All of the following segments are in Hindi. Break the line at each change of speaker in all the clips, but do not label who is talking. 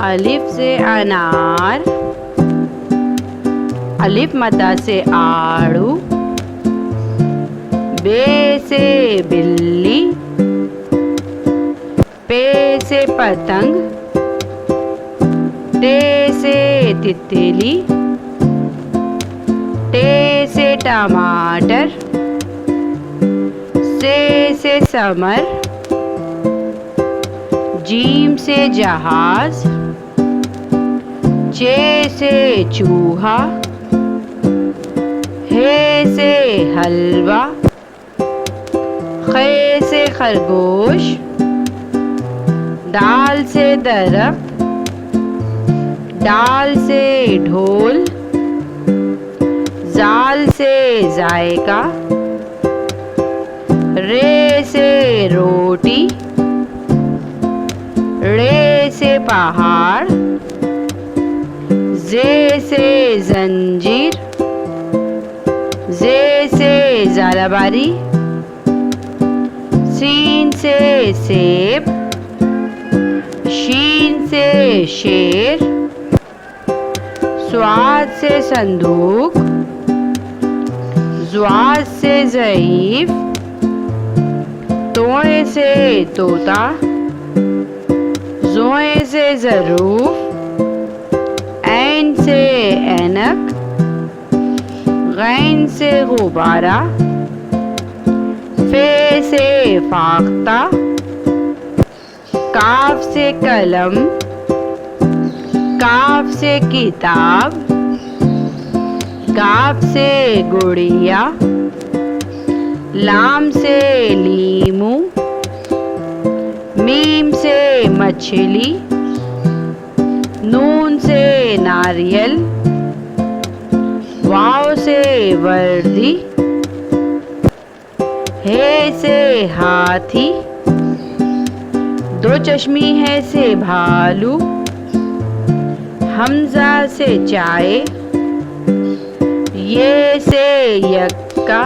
अलिफ से अनार, अलिफ मद्दा से आड़ू, बे से बिल्ली, पे से पतंग, टे से तितली, टे से टमाटर, से समर, जीम से जहाज, चे से चूहा, हे से हलवा, खे से खरगोश, दाल से दरख्त, डाल से ढोल, जाल से जायका, रे से रोटी, रे से पहाड़, जे से जंजीर, जे से जालाबारी, सीन से सेब, शीन से शेर, स्वाद से संदूक, ज़्वाद से ज़ईफ, तोए से तोता, ज़ोए से ज़रूफ, ऐन से ऐनक, गैन से गुब्बारा, फे से फाख्ता, काफ से कलम, काफ से किताब, काफ से गुड़िया, लाम से लीमू, मीम से मछली, नून से नारियल, वाव से वर्दी, हे से हाथी, दो चश्मी है से भालू, हमजा से चाय, ये से यक्का,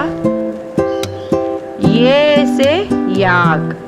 ये से याक।